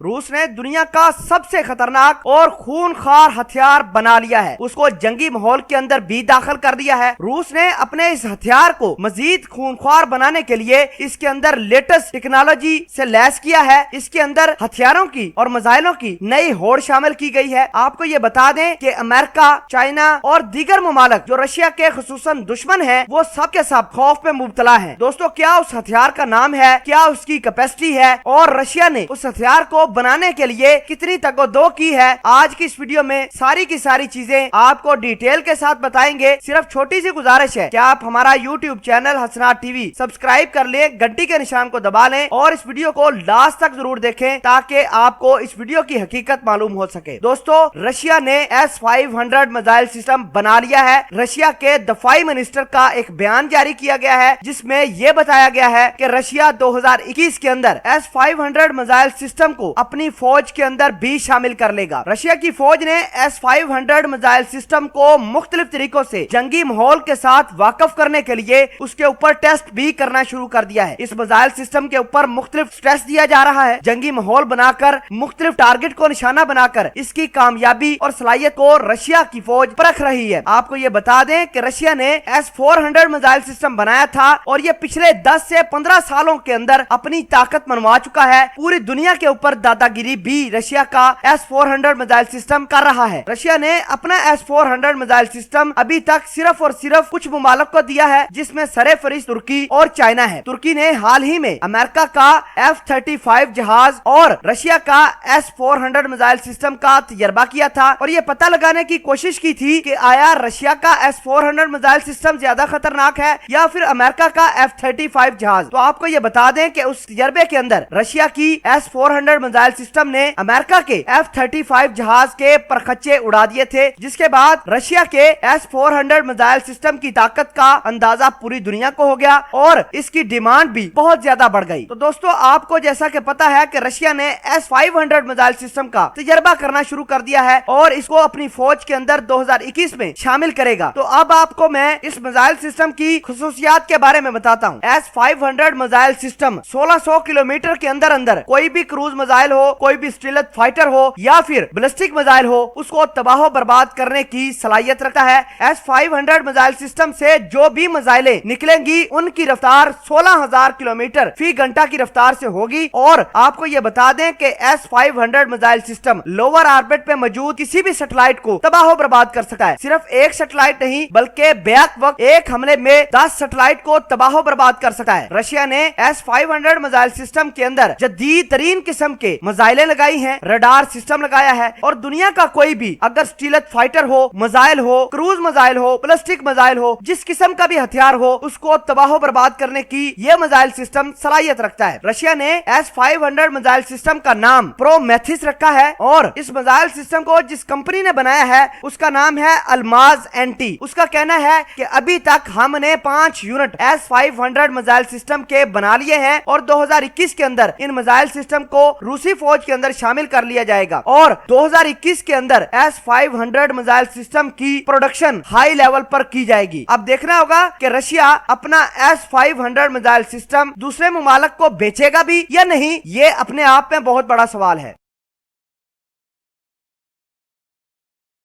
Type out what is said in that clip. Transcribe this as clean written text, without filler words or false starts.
روس نے دنیا کا سب سے خطرناک اور خونخوار ہتھیار بنا لیا ہے، اس کو جنگی ماحول کے اندر بھی داخل کر دیا ہے۔ روس نے اپنے اس ہتھیار کو مزید خونخوار بنانے کے لیے اس کے اندر لیٹسٹ ٹیکنالوجی سے لیس کیا ہے، اس کے اندر ہتھیاروں کی اور میزائلوں کی نئی ہوڑ شامل کی گئی ہے۔ آپ کو یہ بتا دیں کہ امریکہ، چائنا اور دیگر ممالک جو رشیا کے خصوصاً دشمن ہیں، وہ سب کے سب خوف میں مبتلا ہیں۔ دوستو، کیا اس ہتھیار کا نام ہے، کیا اس کی کیپیسٹی ہے اور رشیا نے اس ہتھیار کو بنانے کے لیے کتنی تگ و دو کی ہے، آج کی اس ویڈیو میں ساری کی ساری چیزیں آپ کو ڈیٹیل کے ساتھ بتائیں گے۔ صرف چھوٹی سی گزارش ہے کہ آپ ہمارا YouTube channel Hasnat T V subscribe کر لیں، گھنٹی کے نشان کو دبا لیں اور اس ویڈیو کو لاسٹ تک ضرور دیکھیں تاکہ آپ کو اس ویڈیو کی حقیقت معلوم ہو سکے۔ دوستو، رشیا نے S-500 میزائل سسٹم بنا لیا ہے۔ رشیا کے دفاعی منسٹر کا ایک بیان جاری کیا گیا ہے جس میں یہ بتایا گیا ہے کہ رشیا 2021 کے اندر S-500 میزائل سسٹم کو اپنی فوج کے اندر بھی شامل کر لے گا۔ رشیا کی فوج نے S-500 میزائل سسٹم کو مختلف طریقوں سے جنگی ماحول کے ساتھ واقف کرنے کے لیے اس کے اوپر ٹیسٹ بھی کرنا شروع کر دیا ہے۔ اس میزائل سسٹم کے اوپر مختلف سٹریس دیا جا رہا ہے، جنگی ماحول بنا کر مختلف ٹارگٹ کو نشانہ بنا کر اس کی کامیابی اور صلاحیت کو رشیا کی فوج پرکھ رہی ہے۔ آپ کو یہ بتا دیں کہ رشیا نے S-400 میزائل سسٹم بنایا تھا اور یہ پچھلے 10 سے 15 سالوں کے اندر اپنی طاقت منوا چکا ہے۔ پوری دنیا کے اوپر دادا گیری بھی رشیا کا S-400 میزائل سسٹم کر رہا ہے۔ رشیا نے اپنا S-400 میزائل سسٹم ابھی تک صرف اور صرف کچھ ممالک کو دیا ہے، جس میں سرفہرست ترکی اور چائنا ہے۔ ترکی نے حال ہی میں امریکہ کا F-35 جہاز اور رشیا کا S-400 میزائل سسٹم کا تجربہ کیا تھا اور یہ پتہ لگانے کی کوشش کی تھی کہ آیا رشیا کا S-400 میزائل سسٹم زیادہ خطرناک ہے یا پھر امریکہ کا F-35 جہاز۔ تو آپ کو یہ بتا دیں کہ اس تجربے کے اندر رشیا کی S-400 میزائل سسٹم نے امریکہ کے F-35 جہاز کے پرخچے اڑا دیے تھے، جس کے بعد رشیا کے S-400 میزائل سسٹم کی طاقت کا اندازہ پوری دنیا کو ہو گیا اور اس کی ڈیمانڈ بھی بہت زیادہ بڑھ گئی۔ تو دوستو، آپ کو جیسا کہ پتا ہے کہ رشیا نے S-500 میزائل سسٹم کا تجربہ کرنا شروع کر دیا ہے اور اس کو اپنی فوج کے اندر 2021 میں شامل کرے گا۔ تو اب آپ کو میں اس میزائل سسٹم کی خصوصیات کے بارے میں بتاتا ہوں۔ S-500 میزائل سسٹم 1600 کلومیٹر کے اندر کوئی بھی کروز میزائل ہو، کوئی بھی اسٹیلتھ فائٹر ہو یا پھر بیلسٹک میزائل ہو، اس کو تباہ و برباد کرنے کی صلاحیت رکھتا ہے۔ S-500 میزائل سسٹم سے جو بھی میزائلیں نکلیں گی ان کی رفتار 16,000 کلومیٹر فی گھنٹہ کی رفتار سے ہوگی اور آپ کو یہ بتا دیں کہ S-500 missile system lower orbit پہ موجود کسی بھی سیٹلائٹ کو تباہ و برباد کر سکتا ہے۔ صرف ایک سیٹلائٹ نہیں بلکہ بیک وقت ایک حملے میں 10 سیٹلائٹ کو تباہ و برباد کر سکتا ہے۔ رشیا نے S-500 میزائل سسٹم کے اندر جدید ترین قسم کے میزائلیں لگائی ہیں، ریڈار سسٹم لگایا ہے اور دنیا کا کوئی بھی اگر اسٹیلتھ فائٹر ہو، میزائل ہو، کروز میزائل ہو، بیلسٹک میزائل ہو، جس قسم کا بھی ہتھیار ہو، اس کو تباہ و برباد کرنے کی یہ میزائل سسٹم صلاحیت رکھتا ہے۔ رشیا نے S-500 میزائل سسٹم کا نام پرومیتھس رکھا ہے اور اس میزائل سسٹم کو جس کمپنی نے بنایا ہے اس کا نام ہے الماز اینٹی۔ اس کا کہنا ہے کہ ابھی تک ہم نے 5 یونٹ S-500 میزائل سسٹم کے بنا لیے ہیں اور 2021 کے اندر ان میزائل سسٹم کو روسی فوج کے اندر شامل کر لیا جائے گا اور 2021 کے اندر S-500 میزائل سسٹم کی پروڈکشن ہائی لیول پر کی جائے گی۔ اب دیکھنا ہوگا کہ رشیا اپنا S-500 میزائل سسٹم دوسرے ممالک کو بیچے گا بھی یا نہیں، یہ اپنے آپ میں بہت بڑا سوال ہے۔